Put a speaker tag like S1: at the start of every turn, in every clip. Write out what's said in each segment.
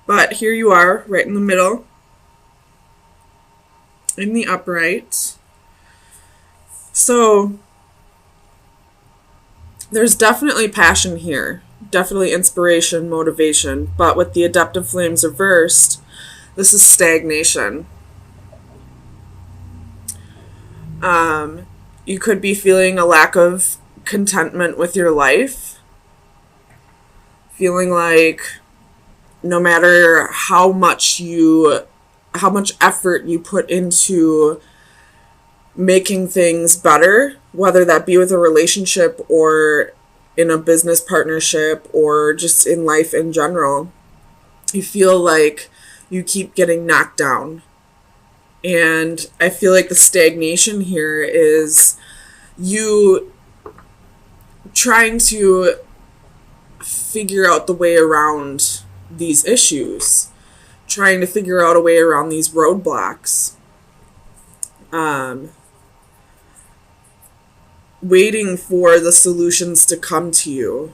S1: But here you are, right in the middle, in the upright. So there's definitely passion here, definitely inspiration, motivation, but with the adaptive flames reversed, this is stagnation. You could be feeling a lack of contentment with your life, feeling like no matter how much effort you put into making things better, whether that be with a relationship or in a business partnership or just in life in general, you feel like you keep getting knocked down. And I feel like the stagnation here is you trying to figure out the way around these issues, trying to figure out a way around these roadblocks, waiting for the solutions to come to you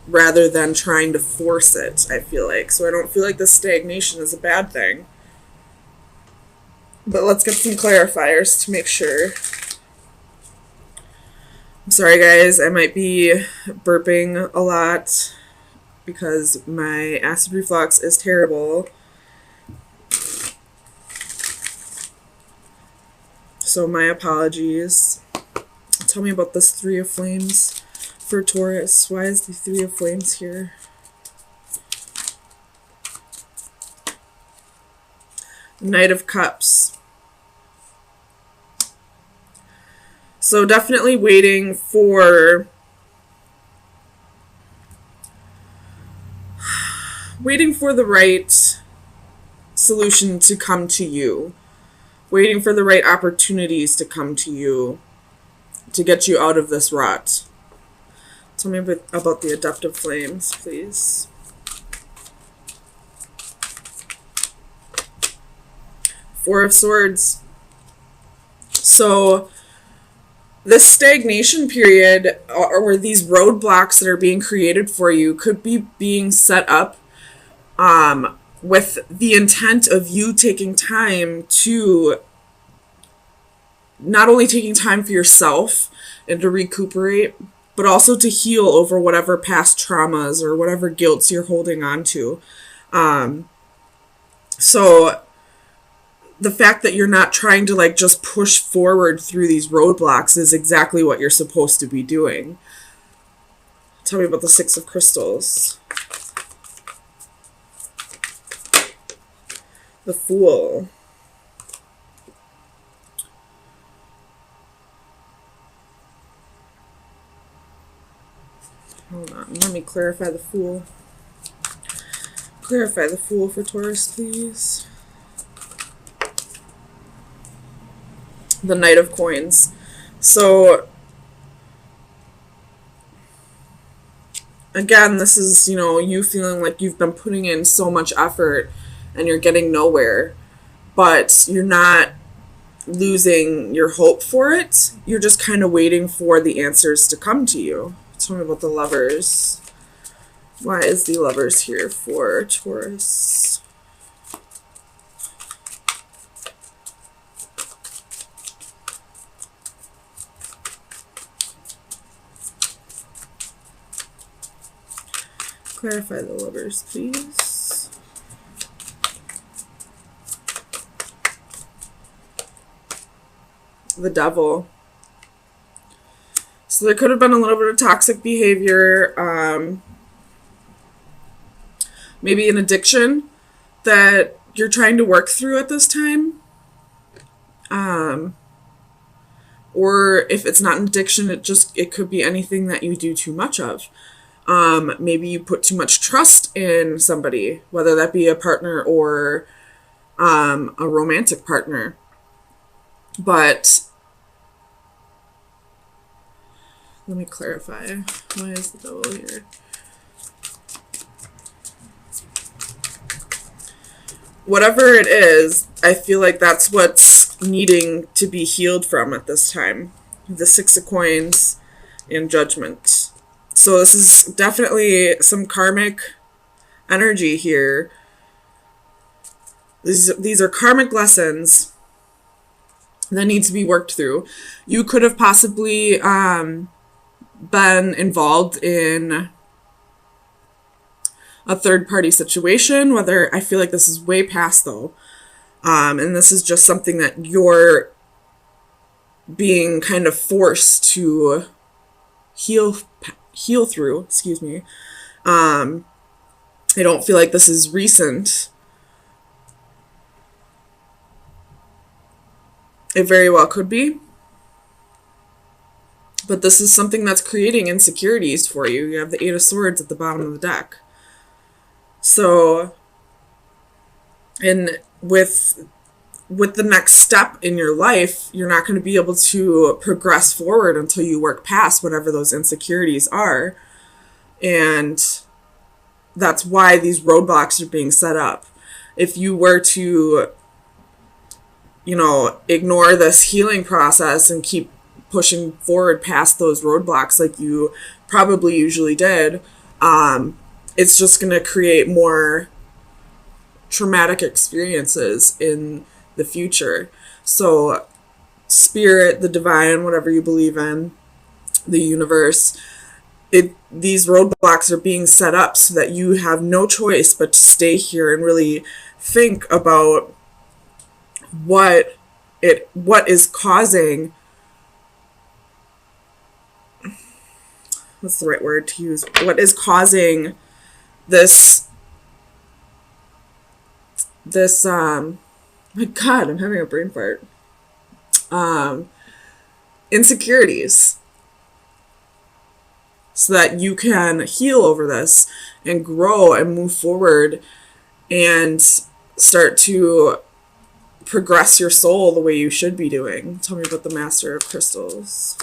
S1: rather than trying to force it, I feel like. So I don't feel like this stagnation is a bad thing. But let's get some clarifiers to make sure. I'm sorry, guys. I might be burping a lot because my acid reflux is terrible. So my apologies. Tell me about this Three of Flames for Taurus. Why is the Three of Flames here? Knight of Cups. So definitely waiting for the right solution to come to you. Waiting for the right opportunities to come to you to get you out of this rut. Tell me about the adaptive flames, please. Four of Swords. So this stagnation period, or these roadblocks that are being created for you, could be being set up with the intent of you taking time to, not only taking time for yourself and to recuperate, but also to heal over whatever past traumas or whatever guilts you're holding on to. So the fact that you're not trying to like just push forward through these roadblocks is exactly what you're supposed to be doing. Tell me about the Six of Crystals. The Fool. Hold on, let me clarify the Fool. Clarify the Fool for Taurus, please. The Knight of Coins. So again, this is, you feeling like you've been putting in so much effort and you're getting nowhere, but you're not losing your hope for it. You're just kind of waiting for the answers to come to you. Tell me about the Lovers. Why is the Lovers here for Taurus? Clarify the Lovers, please. The Devil. So there could have been a little bit of toxic behavior, maybe an addiction that you're trying to work through at this time. Or if it's not an addiction, it could be anything that you do too much of. Maybe you put too much trust in somebody, whether that be a partner or a romantic partner. But let me clarify. Why is the Devil here? Whatever it is, I feel like that's what's needing to be healed from at this time. The Six of Coins and Judgment. So this is definitely some karmic energy here These are karmic lessons that need to be worked through. You could have possibly been involved in a third-party situation, whether I feel like this is way past, though. And this is just something that you're being kind of forced to heal through. Excuse me. I don't feel like this is recent. It very well could be. But this is something that's creating insecurities for you. You have the Eight of Swords at the bottom of the deck. So, and with the next step in your life, you're not going to be able to progress forward until you work past whatever those insecurities are. And that's why these roadblocks are being set up. If you were to, ignore this healing process and keep pushing forward past those roadblocks like you probably usually did, it's just going to create more traumatic experiences in the future. So spirit, the divine, whatever you believe in, the universe, these roadblocks are being set up so that you have no choice but to stay here and really think about what is causing, what's the right word to use, what is causing this my God, I'm having a brain fart. Insecurities. So that you can heal over this and grow and move forward and start to progress your soul the way you should be doing. Tell me about the Master of Crystals.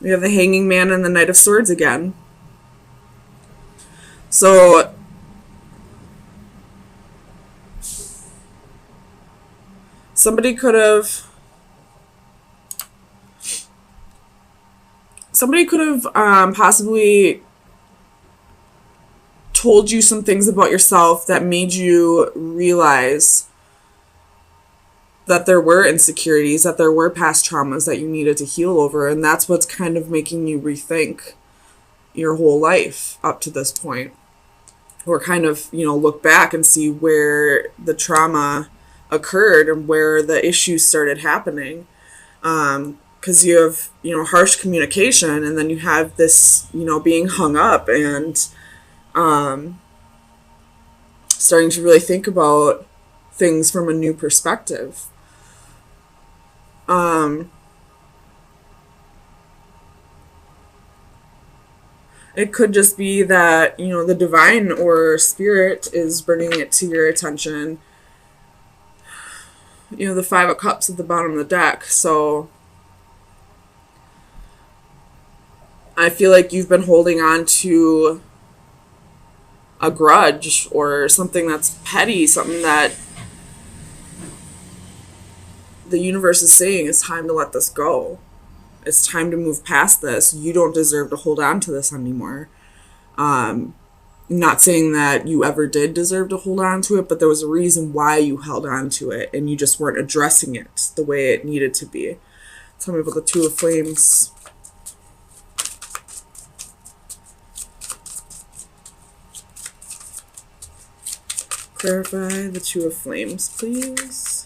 S1: We have the Hanging Man and the Knight of Swords again. So somebody could have possibly told you some things about yourself that made you realize that there were insecurities, that there were past traumas that you needed to heal over, and that's what's kind of making you rethink your whole life up to this point. Or kind of, look back and see where the trauma occurred and where the issues started happening. Because you have, harsh communication, and then you have this, being hung up and starting to really think about things from a new perspective. It could just be that, the divine or spirit is bringing it to your attention. The Five of Cups at the bottom of the deck. So I feel like you've been holding on to a grudge or something that's petty, something that the universe is saying it's time to let this go. It's time to move past this. You don't deserve to hold on to this anymore. Not saying that you ever did deserve to hold on to it, but there was a reason why you held on to it, and you just weren't addressing it the way it needed to be. Tell me about the Two of Flames. Clarify the Two of Flames, please.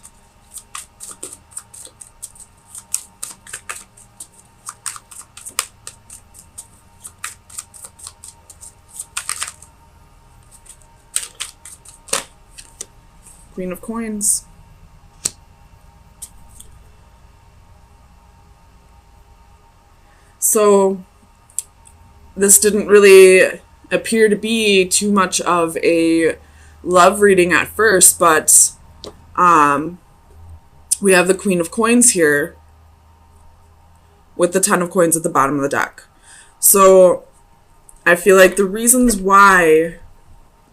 S1: Queen of Coins. So this didn't really appear to be too much of a love reading at first, but we have the Queen of Coins here with the Ten of Coins at the bottom of the deck. So I feel like the reasons why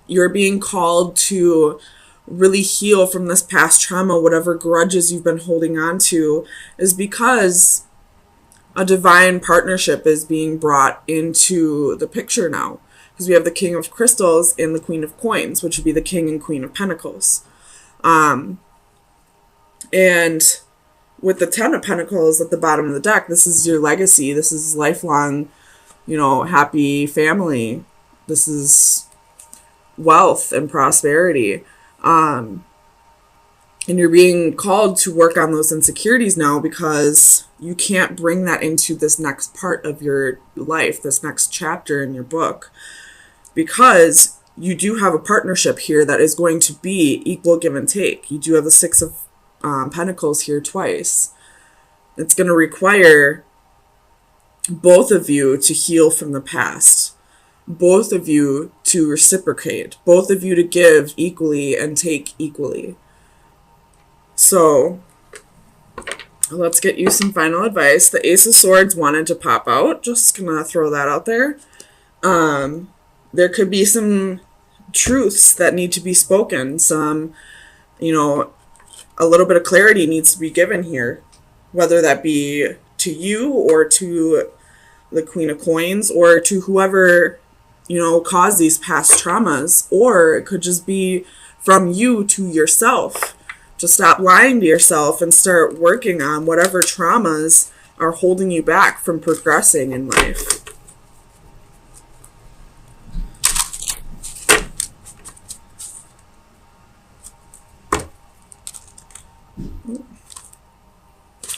S1: you're being called to really heal from this past trauma, whatever grudges you've been holding on to, is because A divine partnership is being brought into the picture now, because we have the King of Crystals and the Queen of Coins, which would be the King and Queen of Pentacles. And with the Ten of Pentacles at the bottom of the deck, this is your legacy. This is lifelong, happy family. This is wealth and prosperity. And you're being called to work on those insecurities now, because you can't bring that into this next part of your life, this next chapter in your book, because you do have a partnership here that is going to be equal give and take. You do have the Six of Pentacles here twice. It's going to require both of you to heal from the past, both of you to reciprocate, both of you to give equally and take equally. So let's get you some final advice. The Ace of Swords wanted to pop out. Just gonna throw that out there. There could be some truths that need to be spoken. Some, a little bit of clarity needs to be given here, whether that be to you or to the Queen of Coins or to whoever, caused these past traumas, or it could just be from you to yourself. To stop lying to yourself and start working on whatever traumas are holding you back from progressing in life.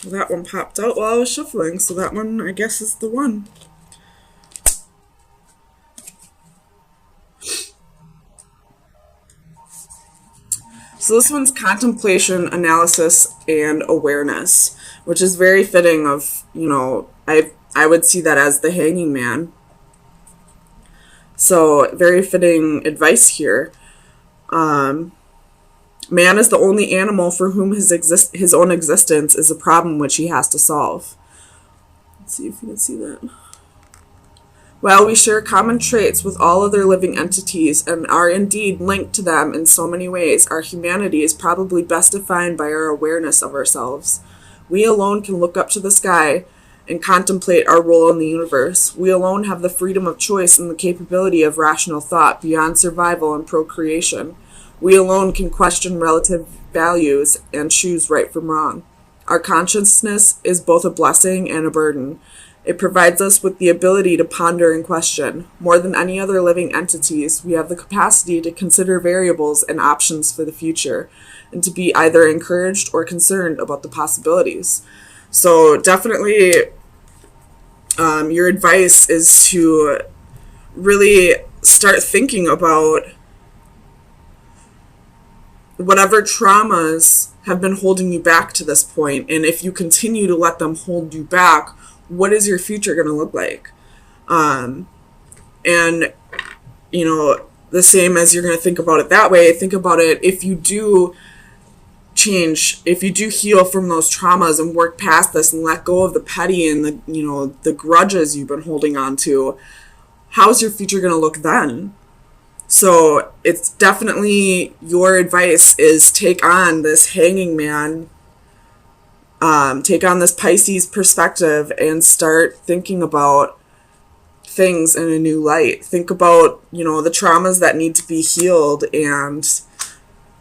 S1: Well, that one popped out while I was shuffling, so that one, I guess, is the one. So this one's contemplation, analysis, and awareness, which is very fitting of, I would see that as the Hanging Man. So very fitting advice here. Man is the only animal for whom his own existence is a problem which he has to solve. Let's see if you can see that. While we share common traits with all other living entities and are indeed linked to them in so many ways, our humanity is probably best defined by our awareness of ourselves. We alone can look up to the sky and contemplate our role in the universe. We alone have the freedom of choice and the capability of rational thought beyond survival and procreation. We alone can question relative values and choose right from wrong. Our consciousness is both a blessing and a burden. It provides us with the ability to ponder and question. More than any other living entities, we have the capacity to consider variables and options for the future, and to be either encouraged or concerned about the possibilities. So definitely, your advice is to really start thinking about whatever traumas have been holding you back to this point, and if you continue to let them hold you back, what is your future going to look like? And, the same as you're going to think about it that way, think about it if you do change, if you do heal from those traumas and work past this and let go of the petty and the grudges you've been holding on to, how's your future going to look then? So it's definitely your advice is take on this Hanging Man, take on this Pisces perspective and start thinking about things in a new light. Think about, the traumas that need to be healed and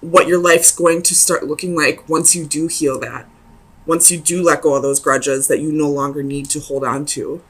S1: what your life's going to start looking like once you do heal that. Once you do let go of those grudges that you no longer need to hold on to.